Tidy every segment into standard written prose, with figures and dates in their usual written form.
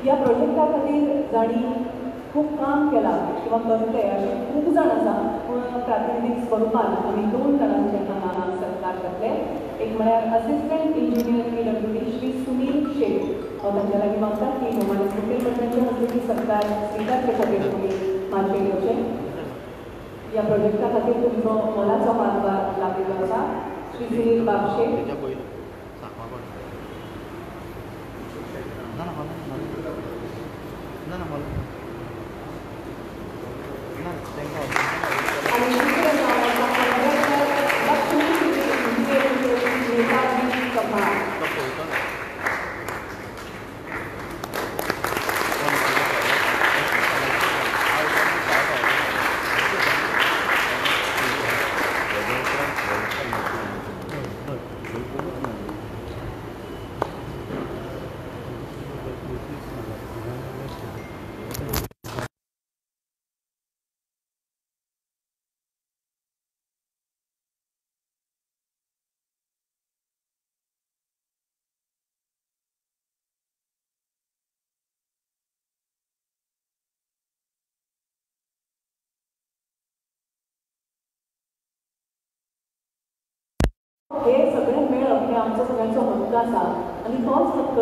या प्रोजेक्टा खातीर जाणी खूब काम केलां किंवा करते असे खूब जाण आसा पूण प्रातिनिधीक स्वरुपान आमी 2 जाणांचे हांगा सत्कार करतले. एक म्हळ्यार assistant engineer PWD Shri Sunil Shet हांव तांच्या लागीं मागता की भोवमानीत मुखेलमंत्र्यांचे हस्तुकी सत्कार स्विकारचे खातीर तुमी माचे घेवचे. या प्रोजेक्टा खातीर तुमचो मोलाचो हातभार लागिल्लो आसा. श्री सुनील बागशे हे सगळें मेळप हे आमचो सगळ्यांचो हक्क आसा आनी तोच हक्क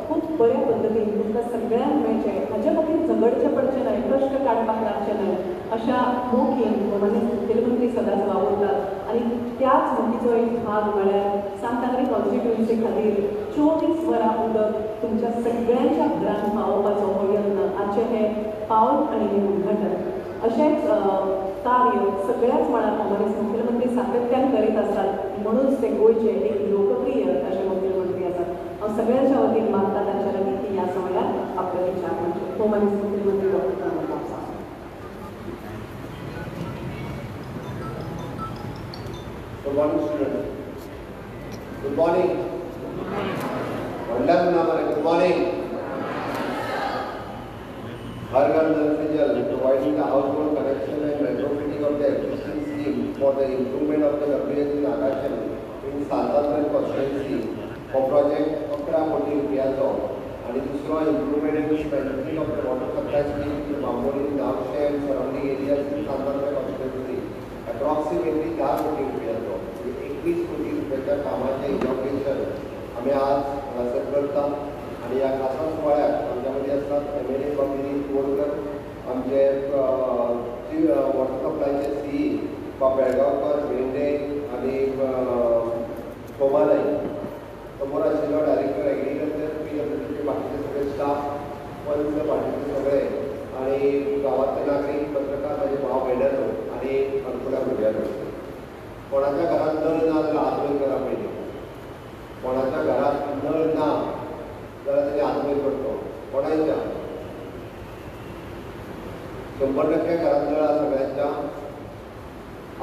खूब बऱ्या पद्दतीन तुमकां सगळ्यांक मेळचे हाचे खातीर झगडचें पडचें न्हय, कश्ट काडपाक लागचें न्हय अशा मोखीन भोवमानीत मुखेलमंत्री सदांच वावुरतात. आनी त्याच मोखीचो एक भाग म्हळ्यार सांताक्री कॉन्स्टिट्युएन्सी खातीर 24 वरां उदक तुमच्या सगळ्यांच्या घरांत पावोवपाचो हो यत्न आजचें हें पावल आनी हें उद्घाटन अशेंच कार्य सगळ्याच मळार भोवमानीत मुखेलमंत्री सातत्यान करीत आसतात म्हणूनच ते गोंयचे एक लोकप्रिय असे मुखेलमंत्री आसात. हांव सगळ्यांच्या वतीन मागता तांच्या लागीं की ह्या समयार आपले विचार म्हणजे भोवमानीत मुखेलमंत्री doctor Pramod Mapusa. Good morning, students. Good morning. Good morning. Har Ghar Nal Se Jal, providing the household connection and retrofitting of the existing scheme for the improvement of the WH in Agasham in Santander constituency for project 11 कोटी रुपयाचो आणि दुसरो improvement and strengthening of the water supply scheme in Bamboli, Navshe and surrounding areas in Santander constituency approximately 10 कोटी रुपयाचो 21 कोटी रुपयाच्या कामाचे inauguration आम्ही आज करता. आणि या खासा सोहळ्यात आमच्यामध्ये असतात MLA भगिनी कोरकर, आमचे वॉटर सप्लायचे CE बेळगावकर, भेंडे आणि सोमानाई, समोर आशिल्लो डायरेक्टर एग्रीकल्चर PWDचे बाकीचे सगळे स्टाफ, पंच बाकीचे सगळे आणि गावातले नागरिक, पत्रकार, माझे भाव बहिणांनो आणि अनकुला भुरग्यांनो. कोणाच्या घरात नळ ना जाल्यार हात वयर करा पयलीं. कोणाच्या घरात नळ ना जाल्यार ताणें हात वयर करचो. कोणाच्या 100% घरात नळ आसा सगळ्यांच्या?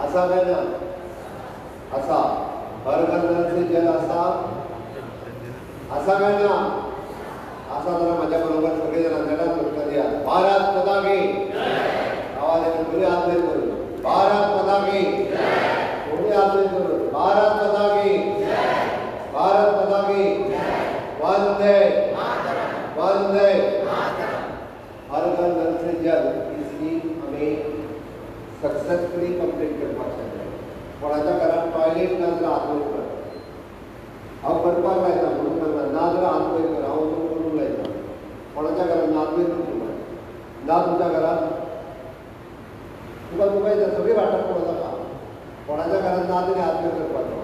आसा काय ना? आसा. हर घर नल से जल आसा? आसा काय ना? आसा जाल्यार म्हाज्या बरोबर सगळे जाण नेटान करता दिया. भारत माता की आवाज येता बरी हात वयर करून. भारत माता की बरी हात वयर करून. भारत माता की भारत माता की वंदे वंदे. हर घर नल से जल ही स्कीम आम्ही सक्सेसफुली कंप्लीट करपाक शकले. कोणाच्या घरात टॉयलेट ना जाल्यार हात वयर कर. हांव करपाक लायता म्हणून सांगना, ना जाल्यार हात वयर कर. हांव तो करूंक लायता. कोणाच्या घरात हात वयर करचो ना तुमच्या घरात? तुका सगळी वाटप पडत आसा. कोणाच्या घरात ना तरी हात वयर करपाचो.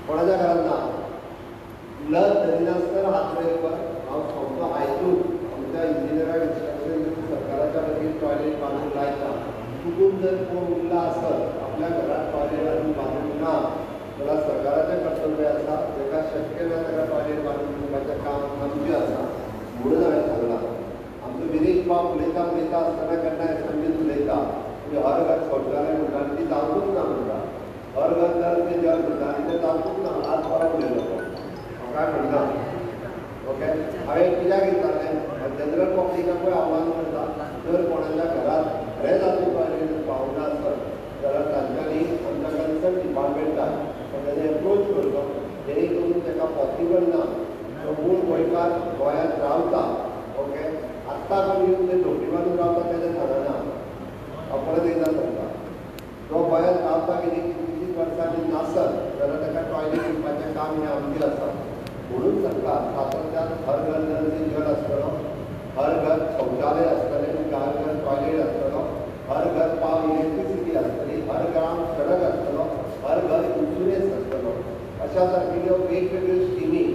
कोणाच्या घरात ना लस धरी नासतना हात वयर कर. हांव समजो आयजूच आमच्या इंजिनियराक इन्स्ट्रक्शन दिवन सरकाराच्या वतीन टॉयलेट बांदूंक लायता. चुकून जर कोण उरला आसत आपल्या घरात टॉयलेट बांदूंक ना जाल्यार सरकाराचें कर्तव्य आसा, जाका शक्य ना ताका टॉयलेट बांदून दिवपाचें काम आमचें आसा. म्हणून हांवें सांगलां. आमचो विदेश बाब उलयता आसतना केन्ना एसएमबीत उलयता म्हणजे हर घर शौचालय म्हणटा आनी ती जावंकूच ना म्हणटा. हर घर नल से जल म्हणटा आनी तें जावंकूच ना. आज परत उलयलो तो. हांव काय म्हणना. ओके, हांवें कित्याक विचारलें जनरल पब्लिकाकूय आव्हान करता, जर कोणाच्या घरात खरें जातून टॉयलेट पावना आसत जाल्यार तांच्यांनी आमच्या कन्सर्न डिपार्टमेंटाक ताणें एप्रोच करचो जेणे करून ताका पॉसिबल ना. तो मूळ गोंयकार गोंयांत रावता मुद्दाम येवन ते झोपडी बांदून रावता तेजें जाणना हांव परत एकदां सांगता जो गोंयांत रावता की 20 वर्सांनी नासत जाल्यार ताका टॉयलेट दिवपाचें काम हें आमचें आसा म्हणून सरकार सातत्यान हर घर नल से जल आसतलो हर घर शौचालय आसतलें हर घर टॉयलेट आसतलो हर घर पाव इलेक्ट्रिसिटी आसतली हर घरांत सडक आसतलो हर घर इन्शुरन्स आसतलो अशा सारकिल्यो वेगवेगळ्यो स्किमी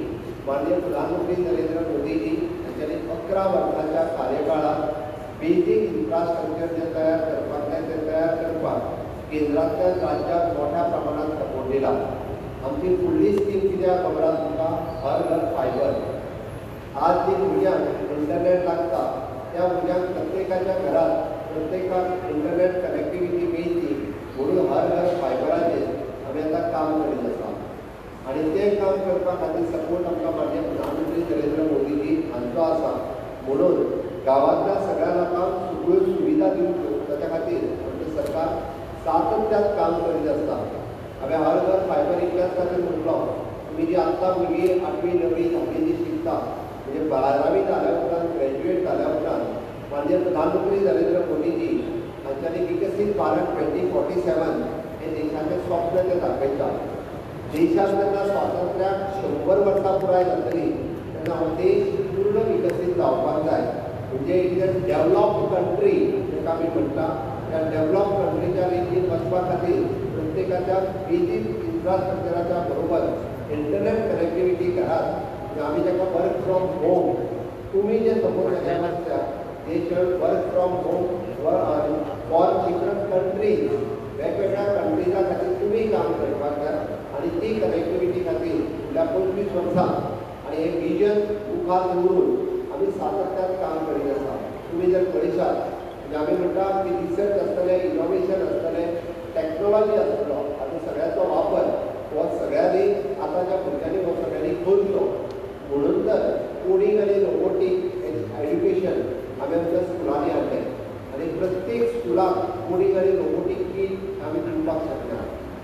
माननीय प्रधानमंत्री नरेंद्र मोदीजी हांच्यांनी 11 वर्सांच्या कार्यकाळात बेजीक इन्फ्रास्ट्रक्चर जे तयार करपाक जाय ते तयार करपाक केंद्रांतल्यान राज्याक मोठ्या प्रमाणात सपोर्ट दिला आमची फुडली स्कीम कित्याक खबर आसा तुमकां हर घर फायबर आज जी भुरग्यांक इंटरनेट लागता त्या भुरग्यांक प्रत्येकाच्या घरात प्रत्येकाक इंटरनेट कनेक्टिविटी मेळची म्हणून हर घर फायबराचेर आमी आतां काम करीत आसा आनी तें काम करपा खातीर सपोर्ट आमकां माननीय प्रधानमंत्री नरेंद्र मोदीजी हांचो आसा म्हणून गांवांतल्या सगळ्या लोकांक सगळ्यो सुविधा दिवच्यो ताच्या खातीर आमचें सरकार सातत्यान काम करीत आसता हांवें हर घर फायबर इतल्याच खातीर म्हटलो तुमी जी आत्तां भुरगीं 8वी 9वी 10वी जी शिकता म्हणजे 12वी जाल्या उपरांत ग्रॅज्युएट जाल्या उपरांत माननीय प्रधानमंत्री नरेंद्र मोदीजी हांच्यांनी विकसीत भारत 2047 हे देशाचें स्वप्न ते दाखयता देशाक जेन्ना स्वातंत्र्याक 100 वर्सां पुराय जातली तेन्ना हो देश पूर्ण विकसीत जावपाक जाय म्हणजे इट इज अ डेवलॉप्ड कंट्री जेका आमी म्हणटा त्या डेवलॉप कंट्रीच्या रितीन वचपा खातीर प्रत्येकाच्या बेजीक इन्फ्रास्ट्रक्चराच्या बरोबर इंटरनेट कनेक्टिविटी घरात आमी जेका वर्क फ्रॉम होम तुमी जे suppose they should work from home for different countries वेगवेगळ्या कंट्रीजा खातीर तुमी काम करपाक जाय आनी ती कनेक्टिविटी खातीर फुडल्या 25 वर्सां आनी हे विजन मुखार दवरून आमी सातत्यान काम करीत आसा तुमी जर पळयशात म्हणजे आमी म्हणटा की रिसर्च आसतलें इनोवेशन आसतलें टॅक्नोलॉजी आसतलो आनी सगळ्याचो वापर हो सगळ्यांनी आतांच्या भुरग्यांनी हो सगळ्यांनी करचो म्हणून तर कोडिंग आनी रोबोटीक एड्युकेशन आमी आमच्या स्कुलांनी हाडलें आनी प्रत्येक स्कुलाक कोडिंग आनी रोबोटीक किट आमी दिवपाक शकता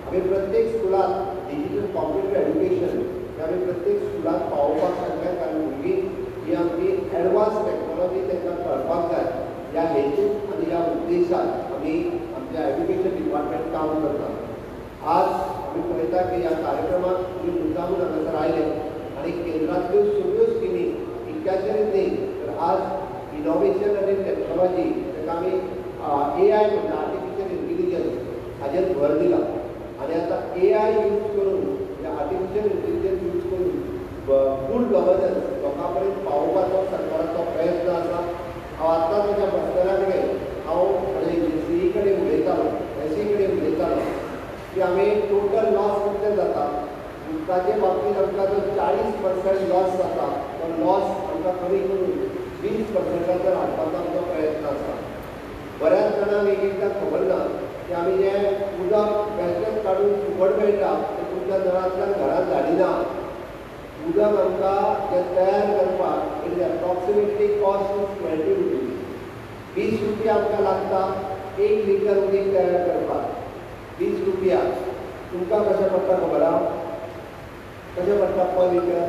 आमी प्रत्येक स्कुलाक डिजिटल कॉम्प्युटर एड्युकेशन हें आमी प्रत्येक स्कुलाक पावोवपाक शकता कारण भुरगीं ही आमची एडवान्स टॅक्नोलॉजी तांकां कळपाक जाय ह्या हेतून आनी ह्या उद्देशान आमी आमच्या एड्युकेशन डिपार्टमेंट काम करता आज आमी पळयता की ह्या कार्यक्रमाक तुमी मुद्दामून हांगासर आयले आनी केंद्रांतल्यो सगळ्यो स्किमी इतक्याचेरच न्ही तर आज इनोवेशन आनी टॅक्नोलॉजी ताका आमी AI म्हणटा आर्टिफिशियल इंटेलिजन्स हाजेर भर दिला आनी आतां AI यूज करून ह्या आर्टिफिशियल इंटेलिजन्स यूज करून गुड गव्हर्नन्स लोकां पर्यंत पावोवपाचो सरकाराचो प्रयत्न आसा हांव आतां म्हज्या बसतल्यान हांव CE कडेन उलयतालो SE कडेन उलयतालो की आमी टोटल लॉस कितले जाता उदकाचे बाबतींत आमकां जो 40% लॉस जाता तो लॉस आमकां कमी करून 20%ाचेर हाडपाचो आमचो प्रयत्न आसा बऱ्याच जाणांक एक एकदां खबर ना की आमी जें उदक वेचत काडून फुकट मेळटा तें तुमच्या नळांतल्यान घरांत धाडिना उदक आमकां जें तयार करपाक it is approximately cost of 20 rupees 20 रुपया आमकां लागता 1 लिटर उदीक तयार करपाक 20 रुपया तुमकां कशें पडटा खबर आहा कशें पडटा per litre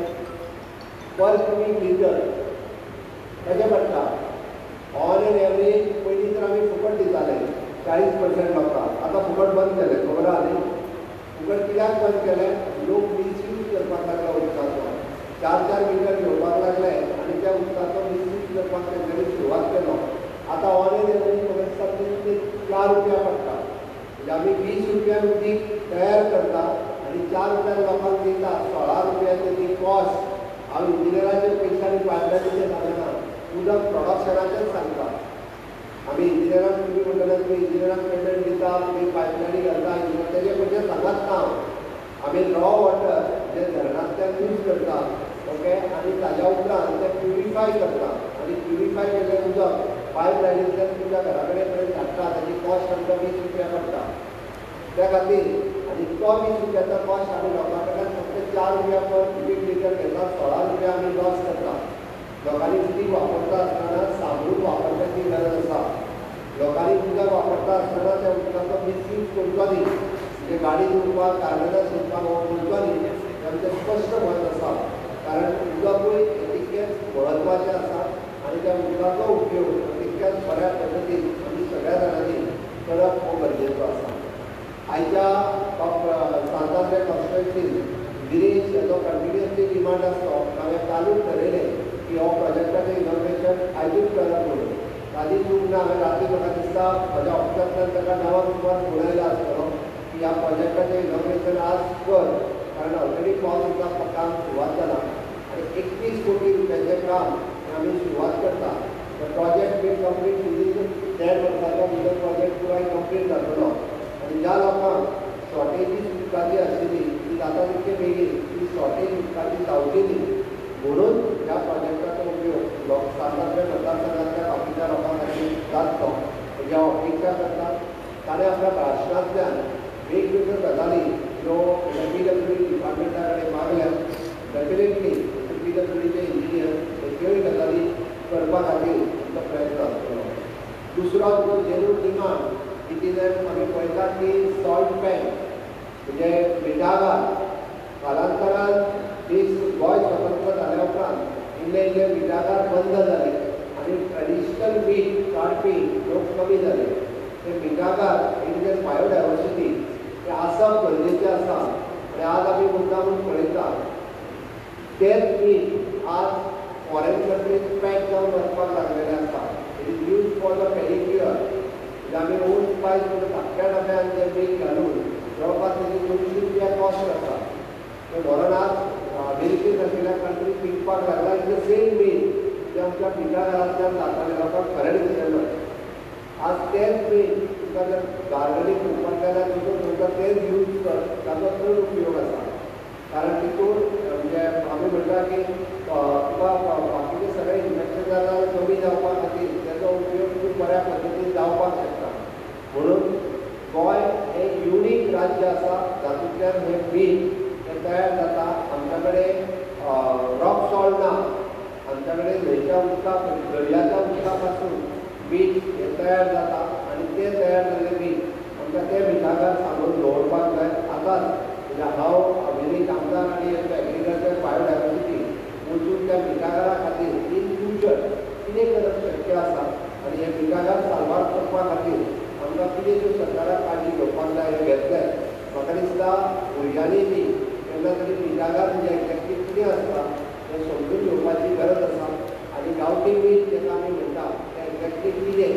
per cubic litre कशें पडटा ऑन एन एवरेज पयलीं तर आमी फुकट दिताले 40% लोकांक आतां फुकट बंद केलें खबर आहा न्ही फुकट कित्याक बंद केलें लोक मिसयूज करपाक लागला उदकाचो 4-4 मिटर घेवपाक लागले आनी त्या उदकाचो मिसयूज करपाक तेंच्यांनी सुरवात केलो आतां ऑन एन एवरेज खबर आसता ते 4 रुपया पडटा म्हणजे आमी 20 रुपयान उदीक तयार करता आनी 4 रुपयान लोकांक दिता 16 रुपयाची ती कॉस्ट हांव इंजिनियराच्या पयशांनी पायपलायनीचें जालेना उदक प्रोडक्शनाचेंच सांगता आमी इंजिनियराक तुमी म्हणटले तुमी इंजिनियराक पेमेंट दिता तुमी पायपलायनी घालता तेजें पयशे सांगत ना आमी रॉ वॉटर जे धरणांतल्यान यूज करता ओके आनी ताज्या उपरांत तें प्युरिफाय करता आनी प्युरिफाय केल्लें उदक पायपलायनींतल्यान तुमच्या घरा कडेन पर्यंत धाडटा ताची कॉस्ट आमकां 20 रुपया पडटा त्या खातीर आनी तो 20 रुपयाचो कॉस्ट आमी लोकां कडल्यान फक्त 4 रुपया पर क्यूबिक लिटर घेता 16 रुपया आमी लॉस करता लोकांनी उदीक वापरता आसतना साबून वापरपाची गरज आसा लोकांनी उदक वापरता आसतना त्या उदकाचो मिसयूज करचो न्ही म्हणजे गाडी धुवपाक गार्डनां शिंपपाक हो करचो न्ही आमचें स्पश्ट मत आसा कारण उदकूय तितकेंच म्हत्वाचें आसा आनी त्या त्या उदकाचो उपयोग तितक्याच बऱ्या पद्दतीन आमी सगळ्या जाणांनी करप हो गरजेचो आसा. आयच्या सांतांतल्या कॉन्स्टिट्युएन्सीन गिरीश हेजो कंटिन्युअसली डिमांड आसलो. हांवें कालूच थारायलें की हो प्रोजेक्टाचें इनॉग्रेशन आयजूच करप म्हणून. ताजी चूक ना. हांवें राती म्हाका दिसता म्हज्या ऑफिसांतल्यान ताका 9 सुमार फोन आयला आसतलो की ह्या प्रोजेक्टाचें इनॉग्रेशन आज कर, कारण ऑलरेडी पावस काम सुरवात जाला आनी 31 कोटी रुपयाचें काम आमी सुरवात करता. प्रोजेक्ट बीन कंप्लीट विदीन 1.5 वर्साच्या भितर प्रोजेक्ट पुराय कंप्लीट जातलो आनी ज्या लोकांक शॉर्टेजीस उदकाची आशिल्ली ती जाता तितके बेगीन ती शॉर्टेज उदकाची जावची न्ही म्हणून ह्या प्रोजेक्टाचो उपयोग सांतांतल्या मतदारसंघांतल्या बाकीच्या लोकां खातीर जातलो हेजी हांव अपेक्षा करता. ताणें आपल्या भाशणांतल्यान वेगवेगळ्यो गजाली ह्यो PWD डिपार्टमेंटा कडेन मागल्यात. डेफिनेटली PWDचे इंजिनियर ह्योय गजाली करपा खातीर आमचो प्रयत्न आसतलो. दुसरो जो जेनून डिमांड कितें आमी पळयतात की सॉल्ट बँक म्हणजे मिठागार कालांतरान देश गोंय स्वतंत्र जाल्या उपरांत इल्ले इल्ले मिठागार बंद जाले आनी ट्रेडिशनल मीठ काडपी लोक कमी जाले. ते मिठागार इन द बायोडायवर्सिटी ते आसप गरजेचें आसा आनी आज आमी मुद्दामून पळयता तेच मीठ आज फॉरेन कंट्रीज पॅक जावन वचपाक लागलेलें आसा. It is use for the pedicure. आमी ओन स्पायस म्हणून धाकट्या डब्यान तें मीठ घालून जवळपास तेजी 200 रुपया कॉस्ट आसा. तें व्हरून आज अमेरिकेन आशिल्ल्या कंट्रीक विकपाक लागला. इट द सेम मीठ जें आमच्या मिठागारांतल्यान जातालें लोकांक खरें दिसलें. आज तेंच मीठ तुका जर गार्डनीक करपाक जाल्यार तुका तेंच यूज कर, ताचो चड उपयोग आसा. कारण तितून म्हणजे आमी म्हणटा की तुका बाकीचे सगळे इन्फेक्शन कमी जावपा खातीर तेजो उपयोग खूब बऱ्या पद्दतीन जावपाक शकता. म्हणून गोंय हें युनीक राज्य आसा जातूंतल्यान हें मीठ हें तयार जाता. आमच्या कडेन रॉक सॉल्ट ना. आमच्या कडेन न्हंयच्या उदका दर्याच्या उदका पासून मीठ हें तयार जाता आनी तें तयार जाल्लें मीठ आमकां ते मिठागार सांगून दवरपाक जाय. आतांच म्हणजे हांव वेरी कामदार आनी एग्रीकल्चर बायोडायवर्सिटी वचून त्या मिठागारा खातीर इन फ्युचर कितें करप शक्य आसा आनी हे मिठागार साल्वार करपा खातीर आमकां कितें ज्यो सरकाराक काळजी घेवपाक जाय हें घेतलें. म्हाका दिसता भुरग्यांनी बी केन्ना तरी मिठागार म्हणजे एक्झॅक्टली कितें आसता हें समजून घेवपाची गरज आसा. आनी गांवठी मीठ जेका आमी म्हणटा तें एक्झॅक्टली कितें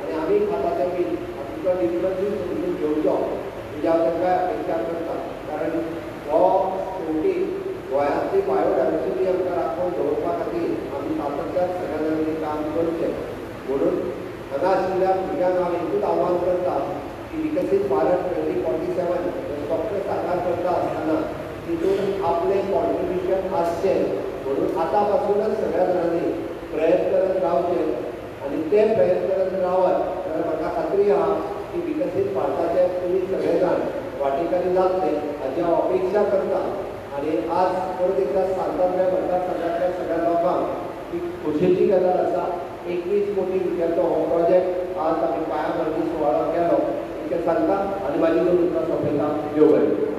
आनी आमी खाता तें मीठ हातूंतलो डिफरन्सूय समजून घेवचो म्हणजे हांव तांकां अपेक्षा करता. कारण हो शेवटी गोंयांतली बायोडायवर्सिटी आमकां राखून दवरपा खातीर आमी सातत्यान सगळ्या जाणांनी काम करचें. म्हणून हांगा आशिल्ल्या भुरग्यांक हांव एकूच आव्हान करता की विकसीत भारत 2047 हें स्वप्न साकार करता आसतना तितून आपलें कॉन्ट्रिब्युशन आसचें. म्हणून आतां पासूनच सगळ्या जाणांनी प्रयत्न करत रावचें आनी ते प्रयत्न करत रावत जाल्यार म्हाका खात्री आहा की विकसीत भारताचे तुमी सगळे जाण वाटेकारी जातले हाची हांव अपेक्षा करता. आनी आज परत एकदा सांतांतल्या मतदारसंघांतल्या सगळ्या लोकांक ही खोशयेची गजाल आसा. 21 कोटी रुपयाचो हो प्रोजेक्ट आज आमी पांयाभरणी सुवाळो केलो इतकें सांगता आनी म्हाजी दोन उतरां सोंपयता. देव बरें.